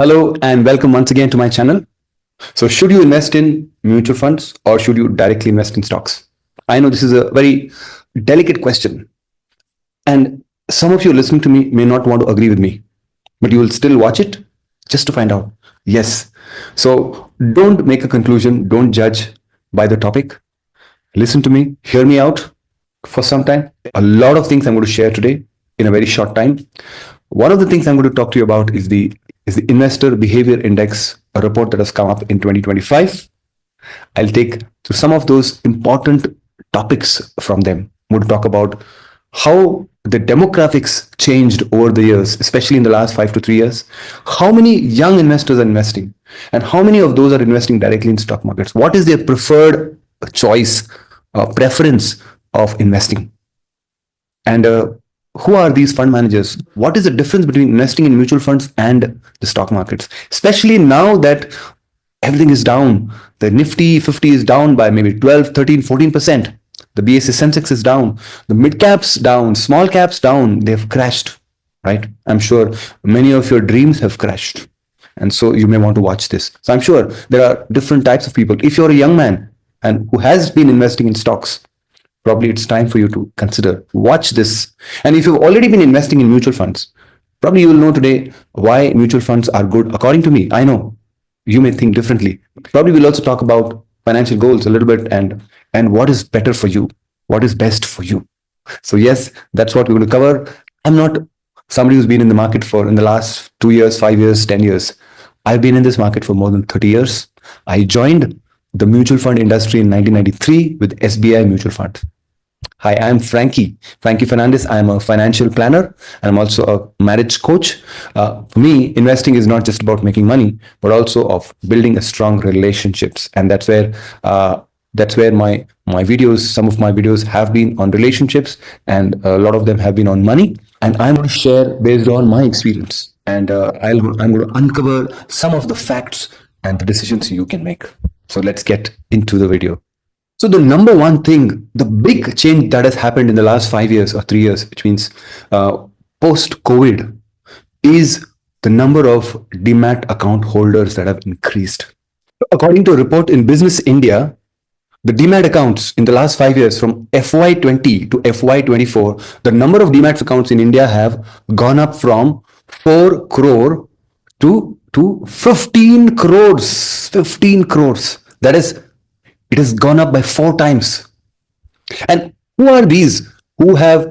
Hello and welcome once again to my channel. So, should you invest in mutual funds or should you directly invest in stocks? I know this is a very delicate question, and some of you listening to me may not want to agree with me, but you will still watch it just to find out. Yes. So, don't make a conclusion, don't judge by the topic. Listen to me, hear me out for some time. A lot of things I'm going to share today in a very short time. One of the things I'm going to talk to you about is the Investor Behavior Index, a report that has come up in 2025. I'll take to some of those important topics from them. I'm going to talk about how the demographics changed over the years, especially in the last 5 to 3 years. How many young investors are investing, and how many of those are investing directly in stock markets? What is their preferred choice, preference of investing? And who are these fund managers? What is the difference between investing in mutual funds and the stock markets? Especially now that everything is down. The Nifty 50 is down by maybe 12, 13, 14%. The BSE Sensex is down. The mid caps down, small caps down. They've crashed, right? I'm sure many of your dreams have crashed. And so you may want to watch this. So I'm sure there are different types of people. If you're a young man and who has been investing in stocks, probably it's time for you to consider. Watch this. And if you've already been investing in mutual funds, probably you will know today why mutual funds are good. According to me, I know you may think differently. Probably we'll also talk about financial goals a little bit and what is better for you, what is best for you. So yes, that's what we're going to cover. I'm not somebody who's been in the market for in the last 2 years, 5 years, 10 years. I've been in this market for more than 30 years. I joined the mutual fund industry in 1993 with SBI Mutual Fund. Hi, I'm Franky Fernandes. I'm a financial planner and I'm also a marriage coach. For me, investing is not just about making money, but also of building a strong relationships. And that's where my videos, some of my videos have been on relationships, and a lot of them have been on money. And I'm going to share based on my experience, and I'm going to uncover some of the facts and the decisions you can make. So let's get into the video. So the number one thing, the big change that has happened in the last 5 years or 3 years, which means post-COVID, is the number of demat account holders that have increased. According to a report in Business India, the demat accounts in the last 5 years, from FY20 to FY24, the number of demat accounts in India have gone up from 4 crore to 15 crores. 15 crores. That is, it has gone up by 4 times. And who are these who have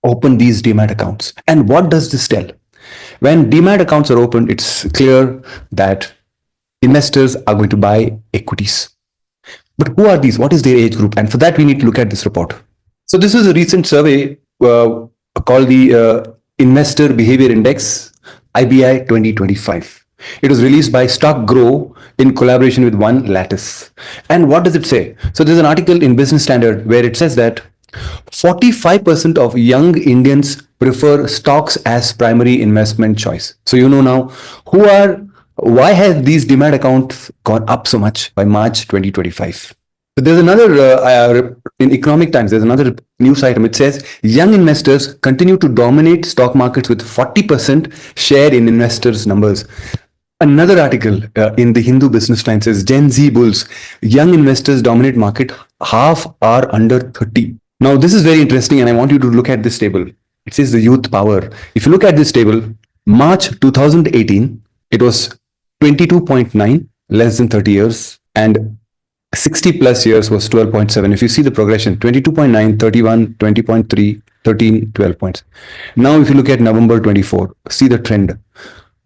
opened these demat accounts? And what does this tell? When demat accounts are opened, it's clear that investors are going to buy equities. But who are these? What is their age group? And for that, we need to look at this report. So this is a recent survey called the Investor Behavior Index, IBI 2025. It was released by Stock Grow in collaboration with One Lattice. And what does it say? So there's an article in Business Standard where it says that 45% of young Indians prefer stocks as primary investment choice. So you know now why have these demat accounts gone up so much by March 2025? But there's another, in Economic Times, there's another news item. It says young investors continue to dominate stock markets with 40% share in investors' numbers. Another article in the Hindu Business Times says Gen Z bulls, young investors dominate market, half are under 30. Now, this is very interesting, and I want you to look at this table. It says the youth power. If you look at this table, March 2018, it was 22.9, less than 30 years, and 60 plus years was 12.7. If you see the progression, 22.9, 31, 20.3, 13, 12 points. Now, if you look at November 24, see the trend.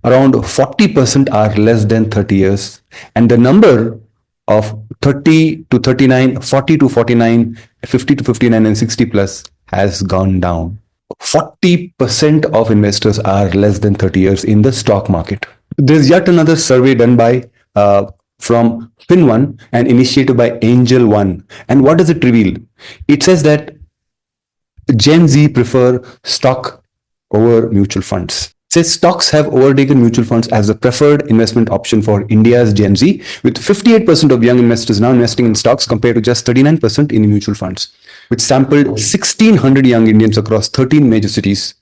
Around 40% are less than 30 years, and the number of 30 to 39, 40 to 49, 50 to 59, and 60 plus has gone down. 40% of investors are less than 30 years in the stock market. There's yet another survey done by from FinOne and initiated by Angel One. And what does it reveal? It says that Gen Z prefer stock over mutual funds. It says stocks have overtaken mutual funds as the preferred investment option for India's Gen Z, with 58% of young investors now investing in stocks compared to just 39% in mutual funds, which sampled 1,600 young Indians across 13 major cities.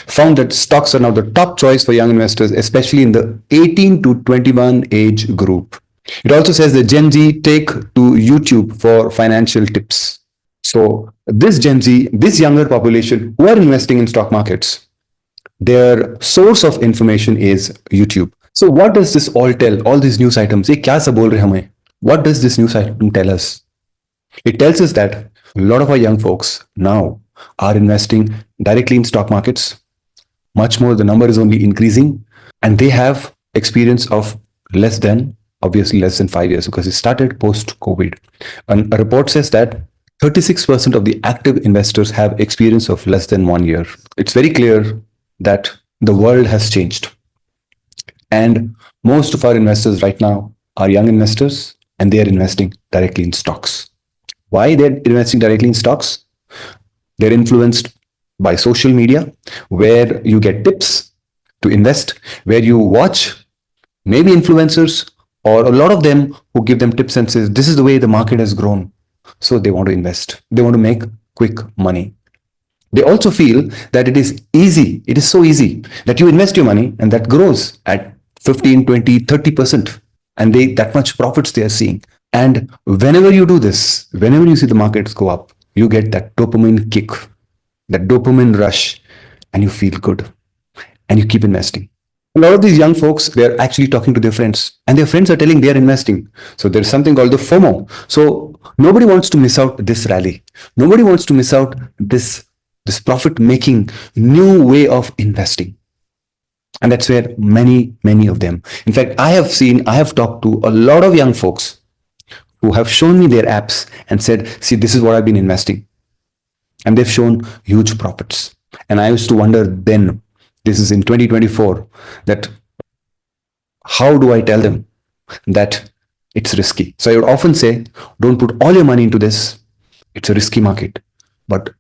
found that stocks are now the top choice for young investors, especially in the 18 to 21 age group. It also says that Gen Z take to YouTube for financial tips. So this Gen Z, this younger population who are investing in stock markets, their source of information is YouTube. So what does this all tell? All these news items, ये क्या सब बोल रहे हमें? What does this news item tell us? It tells us that a lot of our young folks now are investing directly in stock markets. Much more, the number is only increasing, and they have experience of obviously less than 5 years, because it started post COVID. And a report says that 36% of the active investors have experience of less than 1 year. It's very clear that the world has changed. And most of our investors right now are young investors, and they are investing directly in stocks. Why they're investing directly in stocks? They're influenced by social media, where you get tips to invest, where you watch maybe influencers or a lot of them who give them tips and says, this is the way the market has grown. So they want to invest. They want to make quick money. They also feel that it is easy. It is so easy that you invest your money and that grows at 15, 20, 30%. And that much profits they are seeing. And whenever you do this, whenever you see the markets go up, you get that dopamine kick, that dopamine rush, and you feel good. And you keep investing. A lot of these young folks, they're actually talking to their friends, and their friends are telling they're investing. So there's something called the FOMO. So nobody wants to miss out this rally. Nobody wants to miss out this profit-making new way of investing. And that's where many of them. In fact, I have talked to a lot of young folks who have shown me their apps and said, see, this is what I've been investing. And they've shown huge profits. And I used to wonder then, this is in 2024, that how do I tell them that it's risky? So I would often say, don't put all your money into this. It's a risky market. But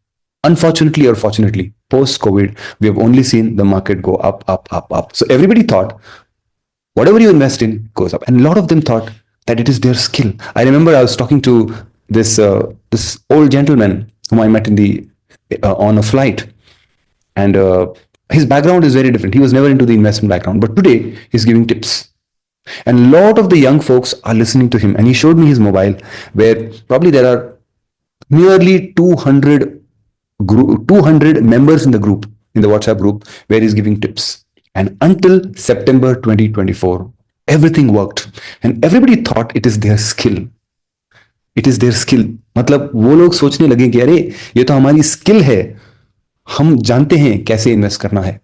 unfortunately or fortunately, post-COVID, we have only seen the market go up, up, up, up. So everybody thought, whatever you invest in goes up. And a lot of them thought that it is their skill. I remember I was talking to this old gentleman whom I met on a flight. And his background is very different. He was never into the investment background. But today, he's giving tips. And a lot of the young folks are listening to him. And he showed me his mobile, where probably there are nearly 200 members in the group, in the WhatsApp group, where he's giving tips. And until September 2024, everything worked. And everybody thought it is their skill. It is their skill. मतलब वो लोग सोचने लगे कि अरे ये तो हमारी स्किल है, हम जानते हैं कैसे इन्वेस्ट करना है.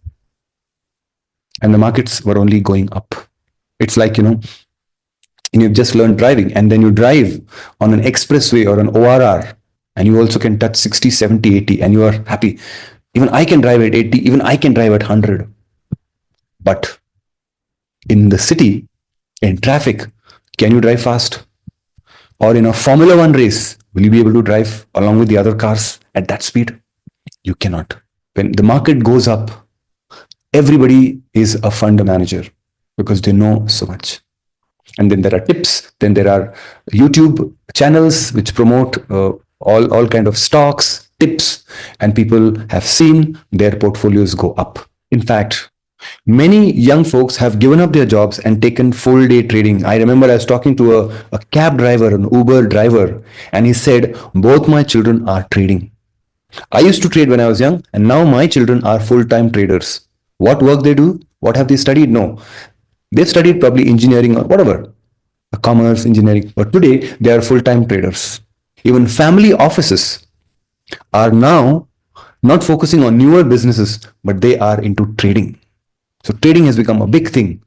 And the markets were only going up. It's like, and you've just learned driving, and then you drive on an expressway or an ORR, and you also can touch 60, 70, 80, and you are happy. Even I can drive at 80, even I can drive at 100. But in the city, in traffic, can you drive fast? Or in a Formula One race, will you be able to drive along with the other cars at that speed? You cannot. When the market goes up, everybody is a fund manager because they know so much. And then there are tips. Then there are YouTube channels which promote all kind of stocks, tips, and people have seen their portfolios go up. In fact, many young folks have given up their jobs and taken full day trading. I remember I was talking to a cab driver, an Uber driver, and he said, both my children are trading. I used to trade when I was young, and now my children are full-time traders. What work they do? What have they studied? No. They've studied probably engineering or whatever, commerce, engineering, but today they are full-time traders. Even family offices are now not focusing on newer businesses, but they are into trading. So trading has become a big thing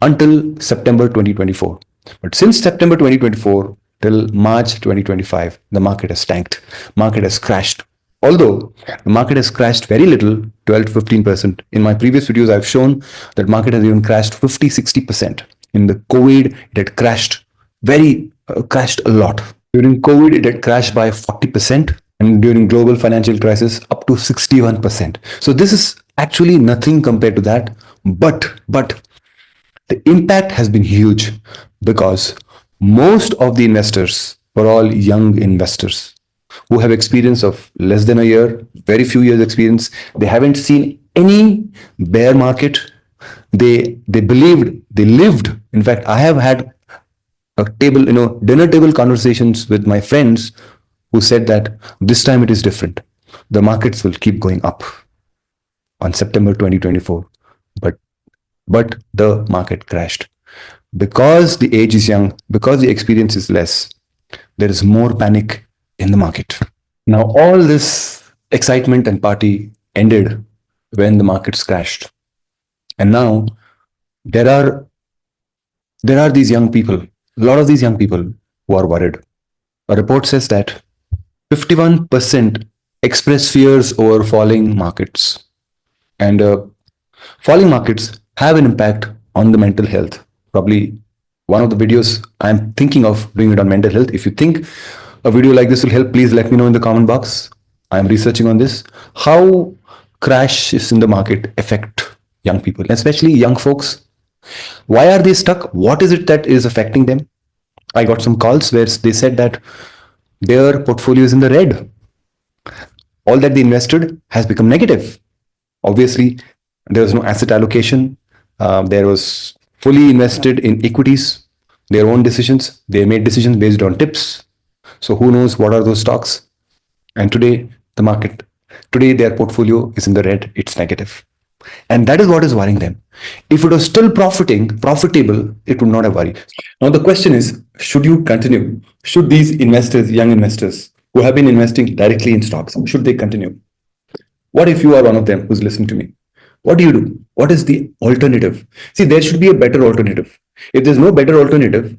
until September 2024. But since September 2024 till March 2025, the market has tanked. Market has crashed. Although the market has crashed very little, 12 to 15%. In my previous videos, I've shown that market has even crashed 50, 60%. In the COVID, it had crashed a lot. During COVID, it had crashed by 40%. And during global financial crisis, up to 61%. So this is actually nothing compared to that. But the impact has been huge because most of the investors were all young investors who have experience of less than a year, very few years experience. They haven't seen any bear market, they lived. In fact, I have had a table, dinner table conversations with my friends who said that this time it is different. The markets will keep going up on September 2024, but the market crashed because the age is young, because the experience is less. There is more panic in the market. Now, all this excitement and party ended when the markets crashed, and now there are these young people, a lot of these young people who are worried. A report says that 51% express fears over falling markets, and falling markets have an impact on the mental health. Probably one of the videos I'm thinking of doing it on mental health. If you think a video like this will help, please let me know in the comment box. I'm researching on this. How crashes in the market affect young people, especially young folks. Why are they stuck? What is it that is affecting them? I got some calls where they said that their portfolio is in the red. All that they invested has become negative. Obviously, there was no asset allocation. There was fully invested in equities, their own decisions. They made decisions based on tips. So who knows what are those stocks? And today, today their portfolio is in the red. It's negative. And that is what is worrying them. If it was still profitable, it would not have worried. Now the question is, should you continue? Should these investors, young investors who have been investing directly in stocks, should they continue? What if you are one of them who's listening to me? What do you do? What is the alternative? See, there should be a better alternative. If there's no better alternative,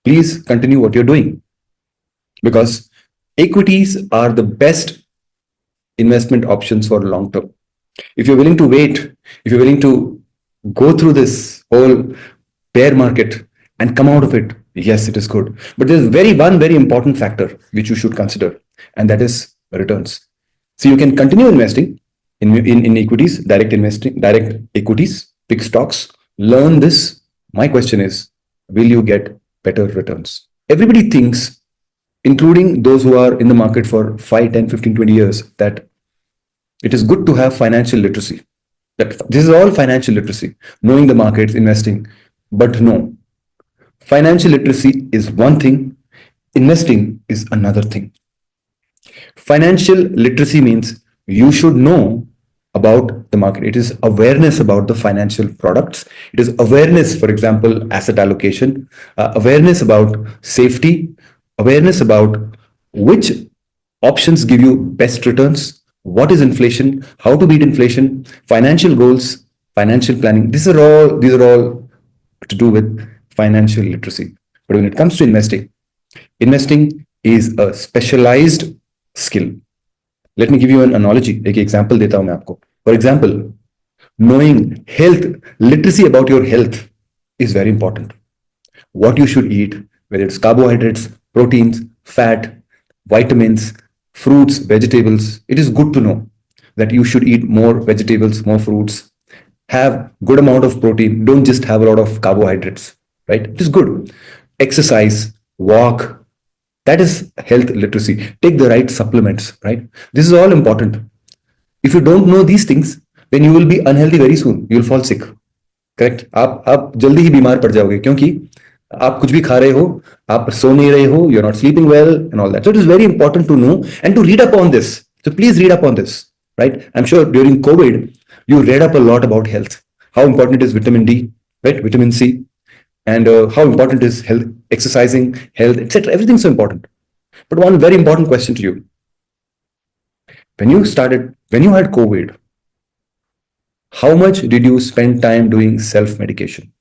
please continue what you're doing. Because equities are the best investment options for long term. If you're willing to wait, if you're willing to go through this whole bear market and come out of it, yes, it is good. But there's one very important factor which you should consider, and that is returns. So you can continue investing in equities, direct equities, pick stocks, learn this. My question is, will you get better returns? Everybody thinks, including those who are in the market for 5, 10, 15, 20 years, that it is good to have financial literacy. That this is all financial literacy, knowing the markets, investing. But no, financial literacy is one thing, investing is another thing. Financial literacy means you should know about the market. It is awareness about the financial products. It is awareness, for example, asset allocation, awareness about safety, awareness about which options give you best returns, what is inflation, how to beat inflation, financial goals, financial planning. These are all to do with financial literacy. But when it comes to investing is a specialized skill. Let me give you an analogy. एक example देता हूं मैं आपको. For example, knowing health, literacy about your health is very important. What you should eat, whether it's carbohydrates, proteins, fat, vitamins, fruits, vegetables. It is good to know that you should eat more vegetables, more fruits, have good amount of protein. Don't just have a lot of carbohydrates, right? It is good. Exercise, walk. That is health literacy. Take the right supplements, right? This is all important. If you don't know these things, then you will be unhealthy very soon. You will fall sick. Correct? आप जल्दी ही बीमार पड़ जाओगे क्योंकि आप कुछ भी खा रहे हो, आप सो नहीं रहे हो, you're not sleeping well and all that. So it is very important to know and to read up on this. So please read up on this, right? I'm sure during COVID, you read up a lot about health. How important is vitamin D, right? Vitamin C, and how important is health, exercising, health, etc. Everything's so important. But one very important question to you: when you had COVID, how much did you spend time doing self-medication,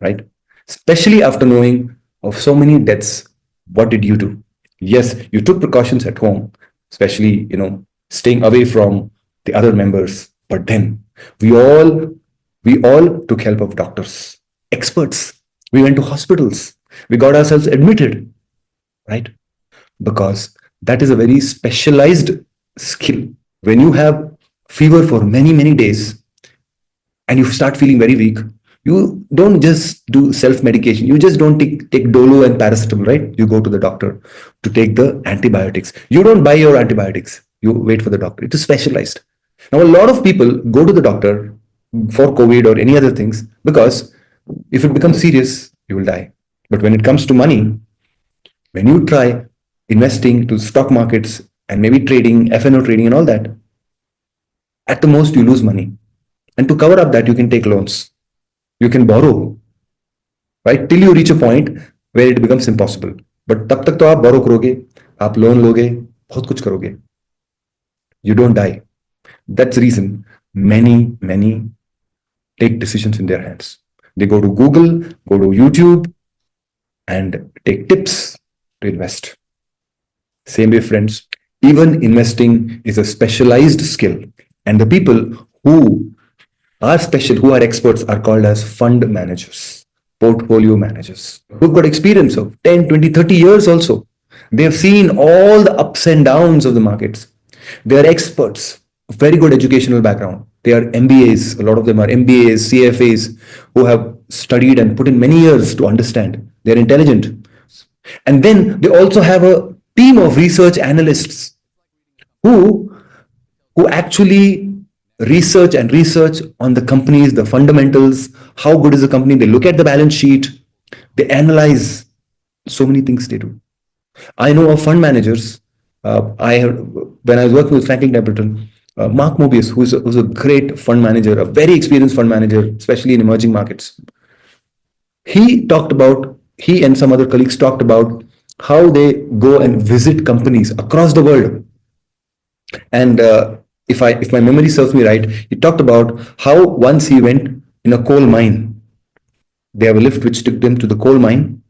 right? Especially after knowing of so many deaths, what did you do? Yes, you took precautions at home, especially, staying away from the other members. But then we all took help of doctors, experts. We went to hospitals. We got ourselves admitted, right? Because that is a very specialized skill. When you have fever for many, many days and you start feeling very weak, you don't just do self-medication. You just don't take Dolo and paracetamol, right? You go to the doctor to take the antibiotics. You don't buy your antibiotics. You wait for the doctor. It is specialized. Now, a lot of people go to the doctor for COVID or any other things because if it becomes serious, you will die. But when it comes to money, when you try investing to stock markets and maybe trading, FNO trading and all that, at the most you lose money. And to cover up that, you can take loans. You can borrow, right? Till you reach a point where it becomes impossible. But तब तक तो आप borrow करोगे, आप loan लोगे, बहुत कुछ करोगे. You don't die. That's the reason many take decisions in their hands. They go to Google, go to YouTube, and take tips to invest. Same way, friends, even investing is a specialized skill. And the people who are special, who are experts, are called as fund managers, portfolio managers, who've got experience of 10, 20, 30 years also. They have seen all the ups and downs of the markets. They are experts, very good educational background. They are MBAs, a lot of them are MBAs, CFAs, who have studied and put in many years to understand. They're intelligent. And then they also have a team of research analysts who actually research on the companies, the fundamentals, how good is the company. They look at the balance sheet, they analyze so many things they do. I know of fund managers. When I was working with Franklin Templeton, Mark Mobius, who's a great fund manager, a very experienced fund manager, especially in emerging markets. He and some other colleagues talked about how they go and visit companies across the world. And if my memory serves me right, he talked about how once he went in a coal mine. They have a lift which took them to the coal mine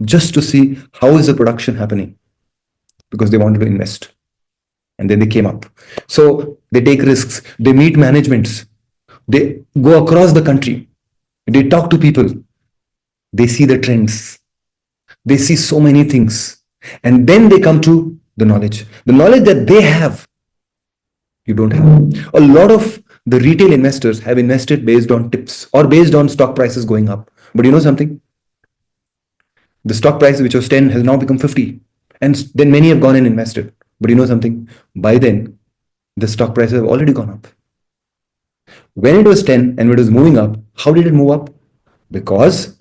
just to see how is the production happening, because they wanted to invest. And then they came up. So they take risks, they meet managements, they go across the country, they talk to people, they see the trends, they see so many things, and then they come to the knowledge that they have, you don't have. A lot of the retail investors have invested based on tips or based on stock prices going up. But you know something? The stock price, which was 10, has now become 50. And then many have gone and invested. But you know something? By then, the stock prices have already gone up. When it was 10 and when it was moving up, how did it move up? Because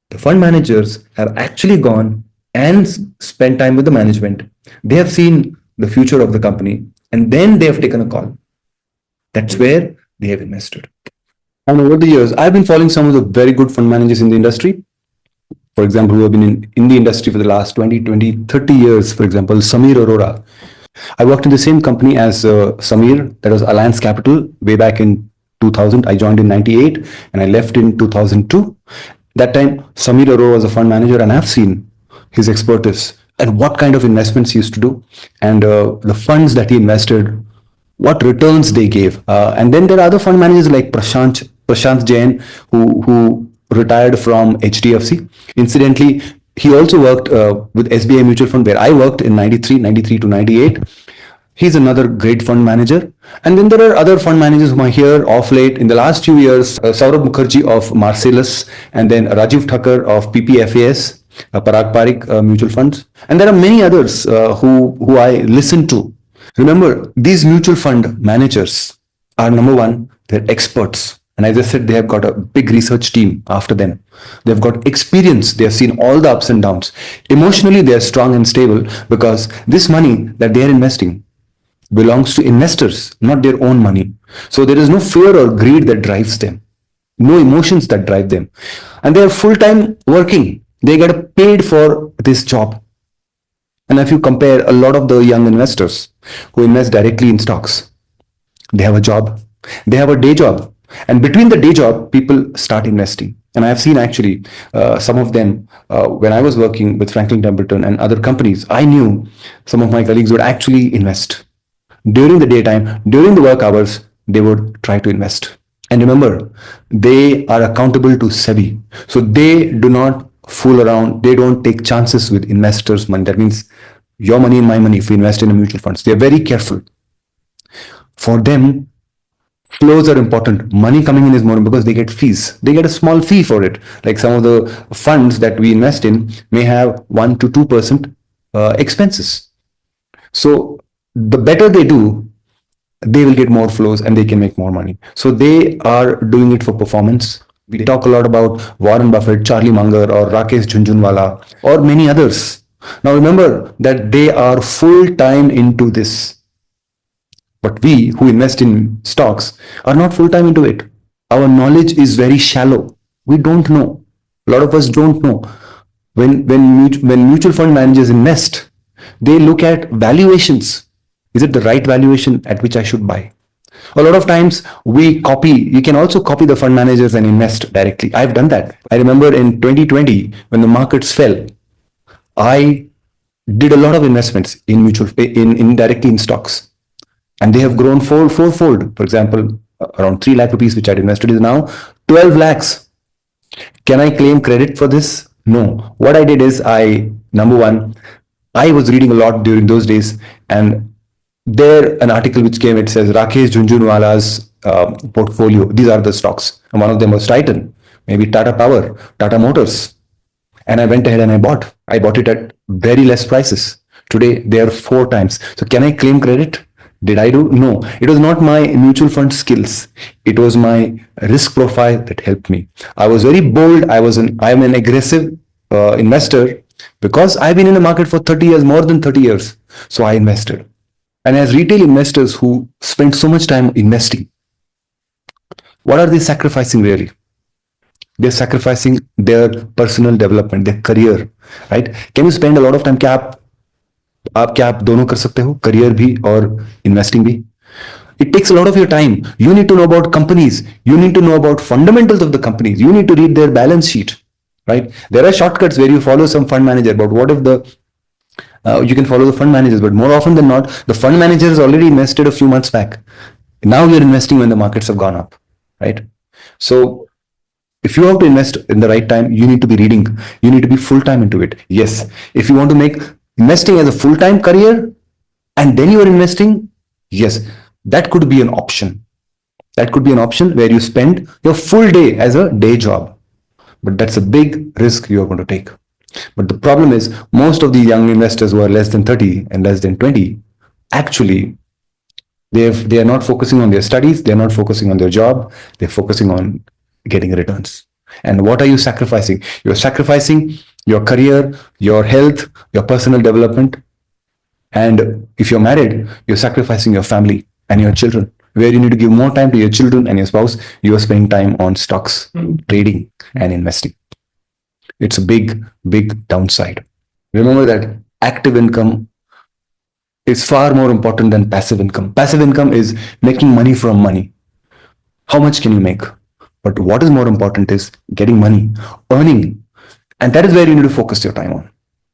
the fund managers have actually gone and spent time with the management. They have seen the future of the company, and then they have taken a call. That's where they have invested. And over the years, I've been following some of the very good fund managers in the industry. For example, who have been in the industry for the last 20, 30 years. For example, Samir Arora. I worked in the same company as Samir, that was Alliance Capital, way back in 2000. I joined in 98 and I left in 2002. That time, Samir Arora was a fund manager, and I've seen his expertise and what kind of investments he used to do, and the funds that he invested, what returns they gave. And then there are other fund managers like Prashant Jain, who retired from HDFC. Incidentally, he also worked with SBI Mutual Fund, where I worked in 93 to 98. He's another great fund manager. And then there are other fund managers who are here off late. In the last few years, Saurabh Mukherjee of Marcellus, and then Rajiv Thakkar of PPFAS, Parag Parikh Mutual Funds. And there are many others who I listen to. Remember, these mutual fund managers are, number one, they're experts. And as I said, they have got a big research team after them. They've got experience. They have seen all the ups and downs. Emotionally, they are strong and stable because this money that they are investing belongs to investors, not their own money. So there is no fear or greed that drives them, no emotions that drive them. And they are full-time working. They get paid for this job. And if you compare a lot of the young investors who invest directly in stocks, they have a job, they have a day job. And between the day job, people start investing. And I've seen actually some of them when I was working with Franklin Templeton and other companies. I knew some of my colleagues would actually invest. During the daytime, during the work hours, they would try to invest. And remember, they are accountable to SEBI. So they do not fool around. They don't take chances with investors' money. That means your money and my money if we invest in a mutual funds. They're very careful. For them, flows are important. Money coming in is more because they get fees. They get a small fee for it. Like some of the funds that we invest in may have 1 to 2% expenses. So the better they do, they will get more flows and they can make more money. So they are doing it for performance. We talk a lot about Warren Buffett, Charlie Munger, or Rakesh Jhunjhunwala, or many others. Now remember that they are full time into this. But we who invest in stocks are not full time into it. Our knowledge is very shallow. We don't know. A lot of us don't know. When mutual fund managers invest, they look at valuations. Is it the right valuation at which I should buy? A lot of times we copy, you can also copy the fund managers and invest directly. I've done that. I remember in 2020 when the markets fell, I did a lot of investments in in directly in stocks, and they have grown fourfold. For example, around 3 lakh rupees which I'd invested is now 12 lakhs. Can I claim credit for this? No. What I did is number one, I was reading a lot during those days, and there an article which came, it says Rakesh Jhunjhunwala's portfolio. These are the stocks. And one of them was Titan, maybe Tata Power, Tata Motors. And I went ahead and I bought. I bought it at very less prices. Today they are 4 times. So can I claim credit? Did I do? No. It was not my mutual fund skills. It was my risk profile that helped me. I was very bold. I'm an aggressive investor because I've been in the market for 30 years, more than 30 years. So I invested. And as retail investors who spend so much time investing, what are they sacrificing really? They're sacrificing their personal development, their career, right? Can you spend a lot of time? क्या आप दोनों कर सकते हो, career भी और investing भी? It takes a lot of your time. You need to know about companies. You need to know about fundamentals of the companies. You need to read their balance sheet, right? There are shortcuts where you follow some fund manager, but what if you can follow the fund managers, but more often than not, the fund manager has already invested a few months back. Now you're investing when the markets have gone up, right? So if you have to invest in the right time, you need to be reading. You need to be full time into it. Yes. If you want to make investing as a full time career and then you are investing, yes, that could be an option. That could be an option where you spend your full day as a day job. But that's a big risk you are going to take. But the problem is, most of the young investors who are less than 30 and less than 20, actually, they are not focusing on their studies, they're not focusing on their job, they're focusing on getting returns. And what are you sacrificing? You're sacrificing your career, your health, your personal development. And if you're married, you're sacrificing your family and your children. Where you need to give more time to your children and your spouse, you are spending time on stocks, trading, and investing. It's a big, big downside. Remember that active income is far more important than passive income. Passive income is making money from money. How much can you make? But what is more important is getting money, earning. And that is where you need to focus your time on.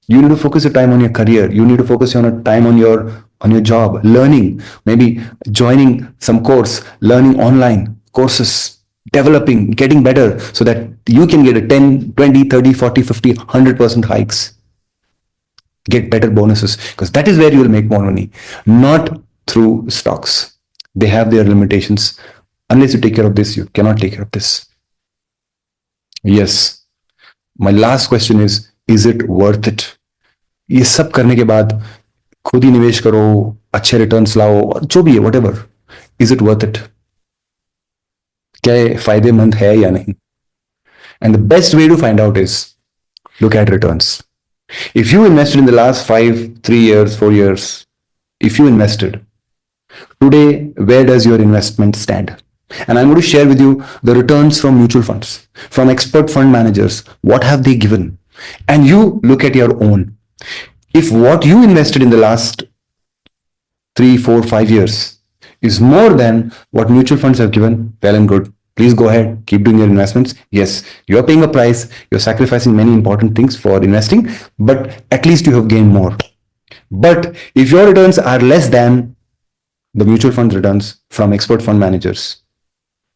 You need to focus your time on your career. You need to focus your time on your job, learning, maybe joining some course, learning online courses, developing, getting better so that you can get a 10, 20, 30, 40, 50, 100% hikes. Get better bonuses, because that is where you will make more money, not through stocks. They have their limitations. Unless you take care of this, you cannot take care of this. Yes. My last question is it worth it? ये सब करने के बाद खुद ही निवेश करो, अच्छे returns लाओ, जो भी है, whatever. Is it worth it? क्या ये फायदेमंद है या नहीं? And the best way to find out is look at returns. If you invested in the last 5, 3 years, 4 years, if you invested, today, where does your investment stand? And I'm going to share with you the returns from mutual funds, from expert fund managers. What have they given? And you look at your own. If what you invested in the last 3, 4, 5 years is more than what mutual funds have given, well and good. Please go ahead, keep doing your investments. Yes, you're paying a price, you're sacrificing many important things for investing, but at least you have gained more. But if your returns are less than the mutual fund returns from expert fund managers,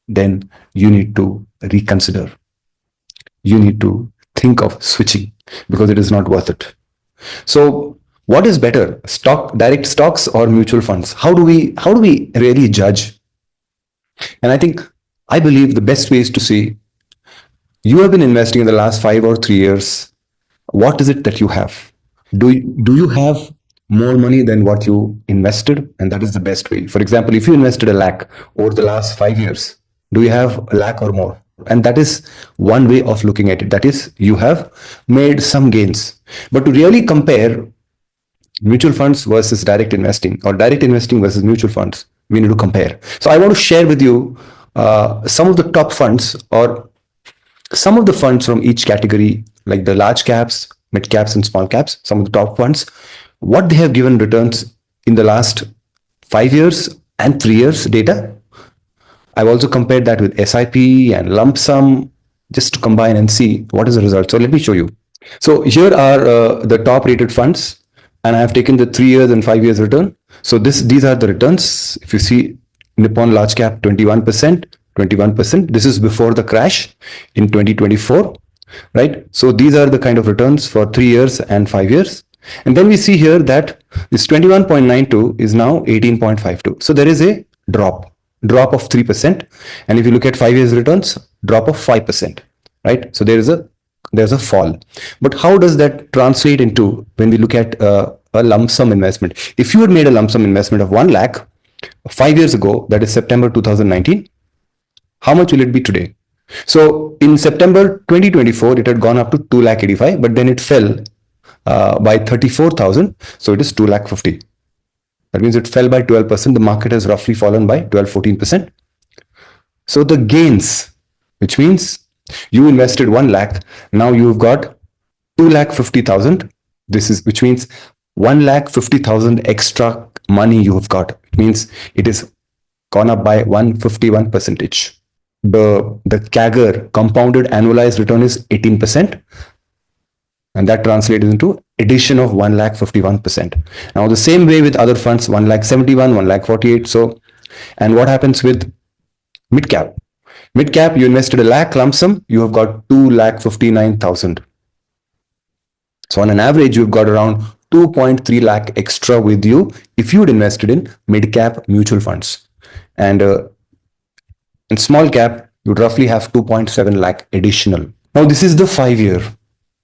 then you need to reconsider. You need to think of switching, because it is not worth it. So what is better, direct stocks or mutual funds? How do we really judge? And I believe the best way is to say, you have been investing in the last 5 or 3 years. What is it that you have? Do you have more money than what you invested, and that is the best way. For example, if you invested a lakh over the last 5 years, do you have a lakh or more? And that is one way of looking at it. That is, you have made some gains. But to really compare mutual funds versus direct investing, or direct investing versus mutual funds, we need to compare. So I want to share with you some of the top funds, or some of the funds from each category, like the large caps, mid caps, and small caps, some of the top funds, what they have given returns in the last 5 years and 3 years data. I've also compared that with SIP and lump sum, just to combine and see what is the result. So let me show you. So here are the top rated funds, and I have taken the 3 years and 5 years return. So these are the returns. If you see, Nippon large cap 21%, 21%. This is before the crash in 2024, right? So these are the kind of returns for 3 years and 5 years. And then we see here that this 21.92 is now 18.52. So there is a drop of 3%. And if you look at 5 years returns, drop of 5%, right? So there's a fall. But how does that translate into when we look at a lump sum investment? If you had made a lump sum investment of 1 lakh 5 years ago, that is September 2019, how much will it be today? So in September 2024, it had gone up to 2 lakh 85, but then it fell by 34,000. So it is 2 lakh 50. That means it fell by 12%. The market has roughly fallen by 12-14%. So the gains, which means you invested 1 lakh, now you've got 2 lakh 50,000. This is, which means 1 lakh 50,000 extra money you have got. It means it is gone up by 151%. The CAGR, compounded annualized return, is 18%. And that translates into addition of 1 lakh 51%. Now the same way with other funds, 1 lakh 71, 1 lakh 48. So, and what happens with mid cap? Mid cap, you invested a lakh lump sum, you have got 2 lakh 59,000. So on an average, you've got around 2.3 lakh extra with you if you had invested in mid cap mutual funds. And in small cap, you'd roughly have 2.7 lakh additional. Now this is the 5 year.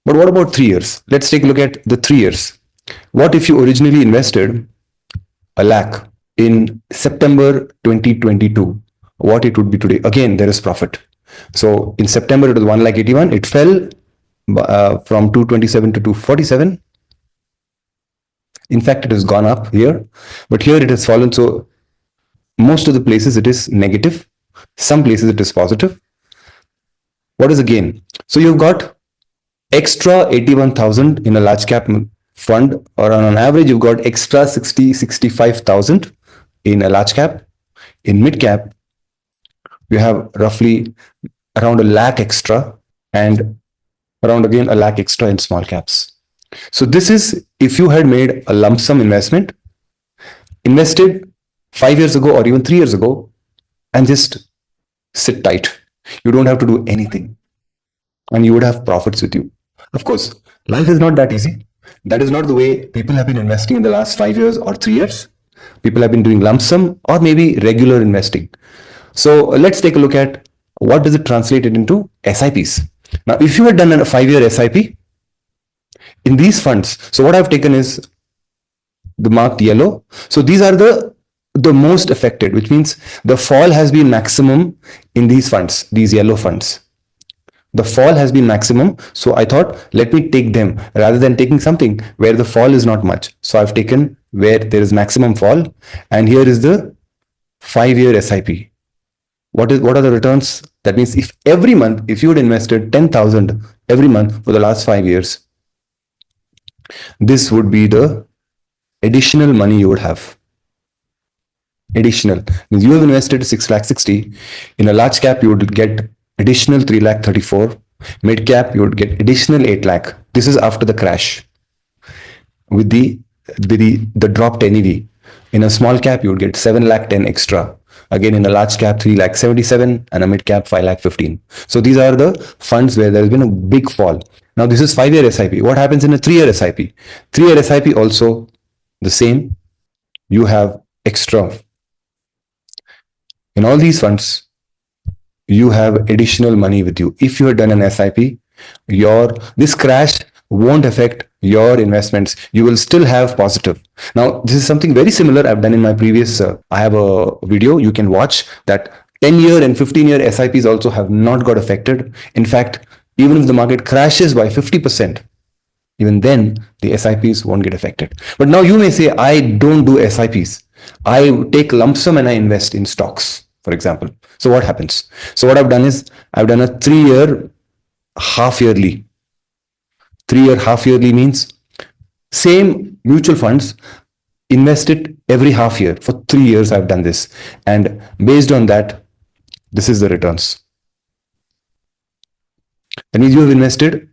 But what about 3 years? Let's take a look at the 3 years. What if you originally invested a lakh in September 2022? What it would be today? Again, there is profit. So in September, it was 1 lakh 81. It fell from 227 to 247. In fact, it has gone up here, but here it has fallen. So most of the places it is negative. Some places it is positive. What is the gain? So you've got extra 81,000 in a large cap fund, or on an average, you've got extra 65,000 in a large cap. In mid cap, you have roughly around a lakh extra, and around again a lakh extra in small caps. So this is if you had made a lump sum investment, invested 5 years ago or even 3 years ago, and just sit tight. You don't have to do anything, and you would have profits with you. Of course, life is not that easy. That is not the way people have been investing in the last 5 years or 3 years. People have been doing lump sum or maybe regular investing. So let's take a look at what does it translate into SIPs. Now, if you had done a 5-year SIP in these funds, so what I've taken is the marked yellow. So these are the most affected, which means the fall has been maximum in these funds, these yellow funds. The fall has been maximum. So I thought, let me take them rather than taking something where the fall is not much. So I've taken where there is maximum fall. And here is the 5-year SIP. What are the returns? That means if every month, if you had invested 10,000 every month for the last 5 years, this would be the additional money you would have. Additional means you have invested 6 lakh 60. In a large cap, you would get additional 3 lakh 34. Mid cap, you would get additional 8 lakh. This is after the crash with the dropped NEV. In a small cap, you would get 7 lakh 10 extra. Again, in a large cap, 3 lakh 77, and a mid cap, 5 lakh 15. So these are the funds where there has been a big fall. Now this is 5-year SIP. What happens in a 3-year SIP? 3-year SIP also the same. You have extra. In all these funds, you have additional money with you. If you had done an SIP, this crash won't affect your investments. You will still have positive. Now, this is something very similar I've done in my previous, I have a video you can watch that 10-year and 15-year SIPs also have not got affected. In fact, even if the market crashes by 50%, even then the SIPs won't get affected. But now you may say, I don't do SIPs. I take lump sum and I invest in stocks, for example. So what happens? So what I've done is I've done a 3-year half yearly. 3-year half yearly means same mutual funds invested every half year. For 3 years I've done this, and based on that, this is the returns. That means you have invested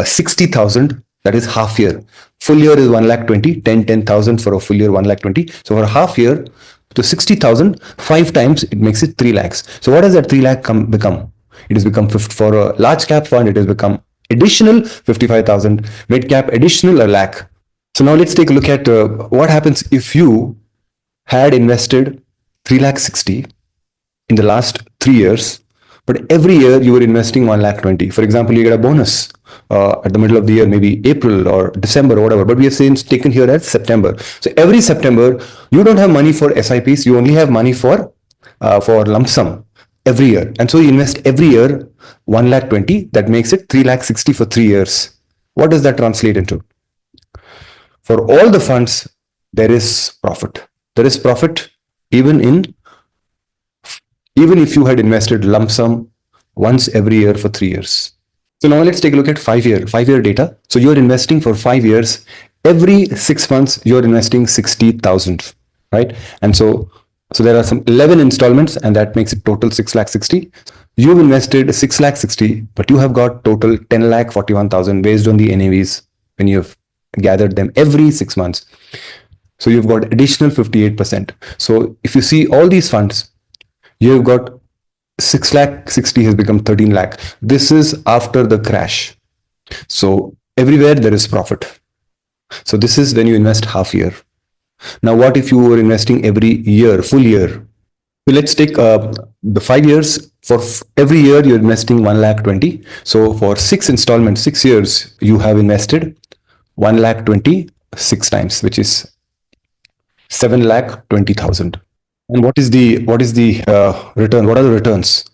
60,000, that is half year. Full year is 1,20,000, 10,000 for a full year, 1,20,000. So for a half year, to 60,000, 5 times, it makes it 3 lakhs. So what does that 3 lakh become? It has become, for a large cap fund, it has become additional 55,000, mid cap additional a lakh. So now let's take a look at what happens if you had invested 3,60,000 in the last 3 years, but every year you were investing 1,20,000. For example, you get a bonus at the middle of the year, maybe April or December or whatever, but we have since taken here as September. So every September, you don't have money for SIPs, you only have money for lump sum every year. And so you invest every year 1,20,000, that makes it 3,60,000 for 3 years. What does that translate into? For all the funds, there is profit. There is profit even if you had invested lump sum once every year for 3 years. So now let's take a look at 5-year data. So you're investing for 5 years. Every 6 months, you're investing 60,000, right? And so there are some 11 installments, and that makes it total 6,60,000. You've invested 6,60,000, but you have got total 10,41,000 based on the NAVs when you've gathered them every 6 months. So you've got additional 58%. So if you see all these funds, you've got 6,60,000 has become 13 lakh. This is after the crash. So everywhere there is profit. So this is when you invest half year. Now, what if you were investing every year, full year? So let's take the 5 years. For every year, you're investing 1,20,000. So for 6 installments, 6 years, you have invested 1,20,000 6 times, which is 7,20,000. And what is the return? What are the returns?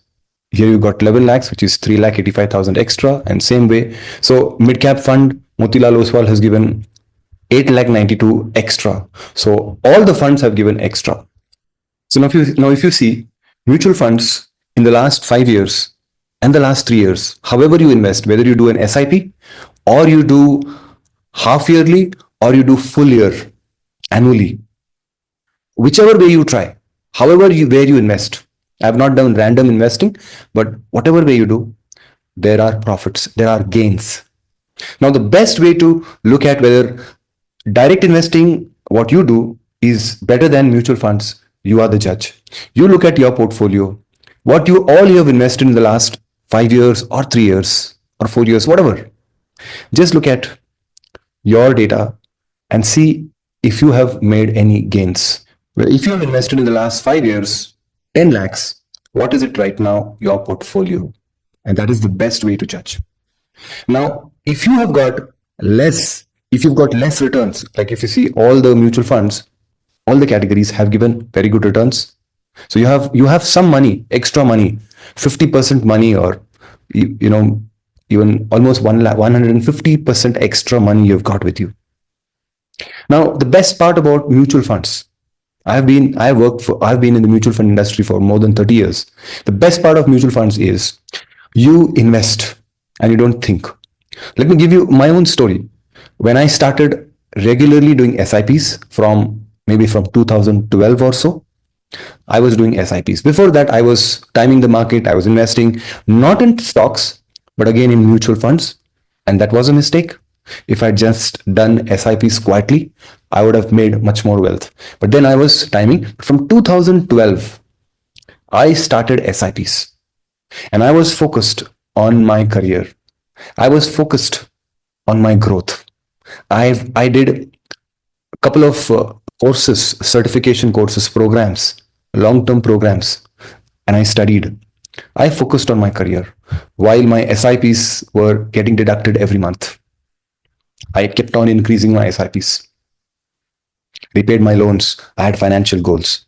Here you got 11 lakhs, which is 3,85,000 extra, and same way. So mid cap fund, Motilal Oswal has given 8,92,000 extra. So all the funds have given extra. So now if you see mutual funds in the last 5 years and the last 3 years, however you invest, whether you do an SIP or you do half yearly or you do full year annually, whichever way you try, where you invest. I have not done random investing, but whatever way you do, there are profits, there are gains. Now, the best way to look at whether direct investing, what you do, is better than mutual funds, you are the judge. You look at your portfolio, all you have invested in the last 5 years or 3 years or 4 years, whatever. Just look at your data and see if you have made any gains. If you have invested in the last 5 years, 10 lakhs, what is it right now, your portfolio? And that is the best way to judge. Now, if you've got less returns, like if you see all the mutual funds, all the categories have given very good returns. So you have some money, extra money, 50% money, or even almost 150% extra money you've got with you. Now, the best part about mutual funds, I've been in the mutual fund industry for more than 30 years. The best part of mutual funds is you invest and you don't think. Let me give you my own story. When I started regularly doing SIPs from 2012 or so, I was doing SIPs. Before that, I was timing the market. I was investing not in stocks, but again in mutual funds. And that was a mistake. If I'd just done SIPs quietly, I would have made much more wealth. But then I was timing. From 2012, I started SIPs and I was focused on my career. I was focused on my growth. I did a couple of courses, certification courses, programs, long-term programs, and I studied. I focused on my career while my SIPs were getting deducted every month. I kept on increasing my SIPs, repaid my loans. I had financial goals.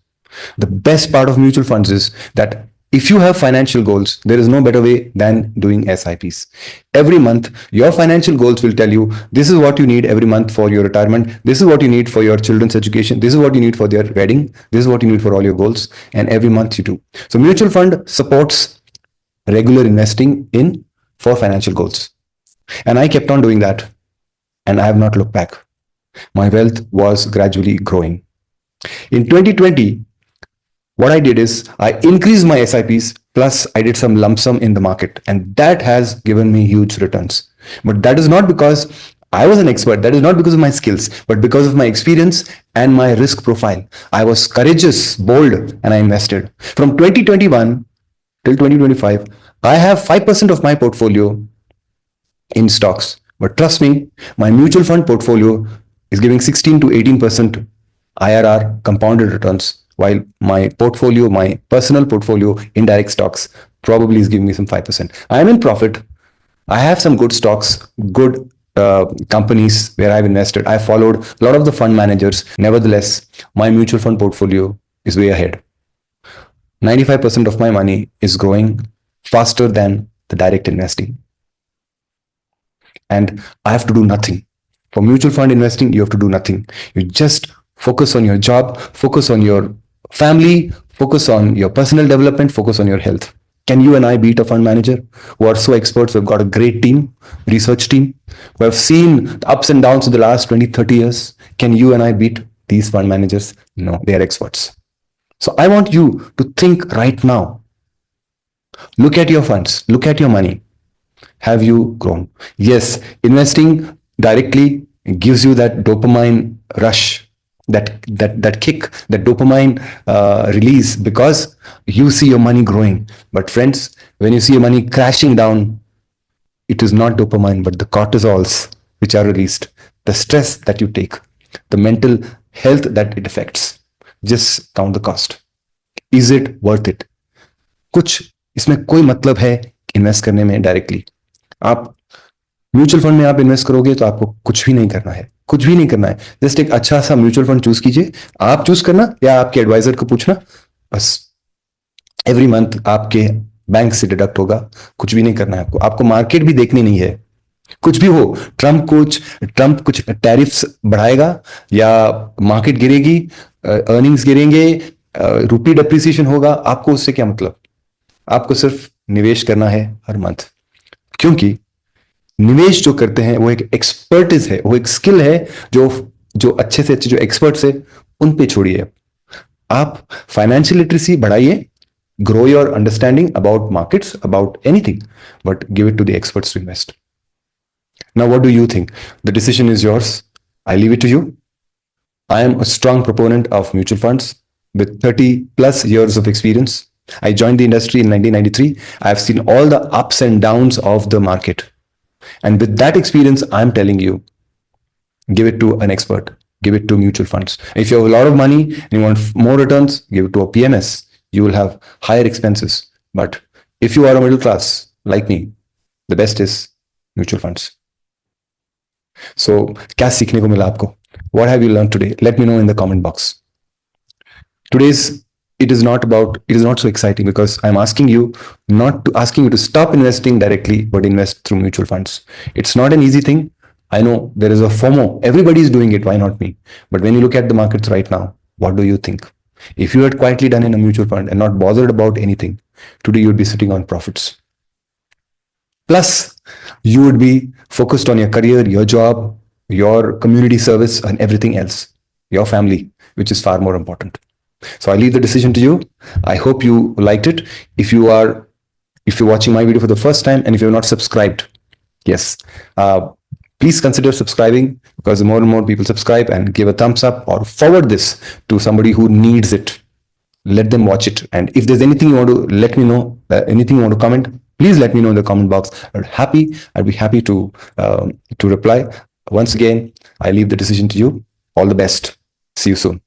The best part of mutual funds is that if you have financial goals, there is no better way than doing SIPs. Every month, your financial goals will tell you this is what you need every month for your retirement. This is what you need for your children's education. This is what you need for their wedding. This is what you need for all your goals. And every month you do. So mutual fund supports regular investing in for financial goals. And I kept on doing that. And I have not looked back. My wealth was gradually growing. In 2020, what I did is I increased my SIPs plus I did some lump sum in the market, and that has given me huge returns. But that is not because I was an expert, that is not because of my skills, but because of my experience and my risk profile. I was courageous, bold, and I invested. From 2021 till 2025, I have 5% of my portfolio in stocks. But trust me, my mutual fund portfolio is giving 16 to 18% IRR compounded returns, while my portfolio, my personal portfolio in direct stocks probably is giving me some 5%. I am in profit. I have some good stocks, good companies where I've invested. I followed a lot of the fund managers. Nevertheless, my mutual fund portfolio is way ahead. 95% of my money is growing faster than the direct investing. And I have to do nothing. For mutual fund investing, you have to do nothing. You just focus on your job, focus on your family, focus on your personal development, focus on your health. Can you and I beat a fund manager who are so experts, who have got a great team, research team, who have seen the ups and downs of the last 20, 30 years? Can you and I beat these fund managers? No, they are experts. So I want you to think right now. Look at your funds, look at your money. Have you grown? Yes, investing directly gives you that dopamine rush, that kick, that dopamine release, because you see your money growing. But friends, when you see your money crashing down, it is not dopamine, but the cortisols which are released, the stress that you take, the mental health that it affects. Just count the cost. Is it worth it? कुछ इसमें कोई मतलब है invest करने में directly? आप mutual fund में आप इन्वेस्ट करोगे तो आपको कुछ भी नहीं करना है, कुछ भी नहीं करना है. जस्ट एक अच्छा सा म्यूचुअल फंड चूज कीजिए. आप चूज करना या आपके एडवाइजर को पूछना. बस एवरी मंथ आपके बैंक से डिडक्ट होगा. कुछ भी नहीं करना है आपको. आपको मार्केट भी देखनी नहीं है. कुछ भी हो, ट्रम्प कुछ टैरिफ्स बढ़ाएगा या मार्केट गिरेगी, अर्निंग्स गिरेंगे, रुपी डेप्रिसिएशन होगा, आपको उससे क्या मतलब? आपको सिर्फ निवेश करना है हर मंथ. क्योंकि निवेश जो करते हैं वो एक एक्सपर्टिज है, वो एक स्किल है जो अच्छे से अच्छे जो एक्सपर्ट्स है उन पे छोड़िए. आप फाइनेंशियल लिटरेसी बढ़ाइए, grow your understanding about markets, about anything, but give it to the experts to invest. Now what do you think? The decision is yours. I leave it to you. I am a strong proponent of mutual funds with 30 plus years of experience. I joined the industry in 1993. I have seen all the ups and downs of the market. And with that experience, I'm telling you, give it to an expert, give it to mutual funds. If you have a lot of money and you want more returns, give it to a PMS. You will have higher expenses. But if you are a middle class like me, the best is mutual funds. So, क्या सीखने को मिला आपको? What have you learned today? Let me know in the comment box. It is not so exciting because I'm asking you to stop investing directly, but invest through mutual funds. It's not an easy thing. I know there is a FOMO. Everybody is doing it. Why not me? But when you look at the markets right now, what do you think? If you had quietly done in a mutual fund and not bothered about anything, today you'd be sitting on profits. Plus, you would be focused on your career, your job, your community service, and everything else, your family, which is far more important. So I leave the decision to you. I hope you liked it. If you're watching my video for the first time and if you're not subscribed, yes, please consider subscribing, because the more and more people subscribe and give a thumbs up or forward this to somebody who needs it, let them watch it. And if there's anything you want to let me know, anything you want to comment, please let me know in the comment box. I'd be happy to reply. Once again, I leave the decision to you. All the best. See you soon.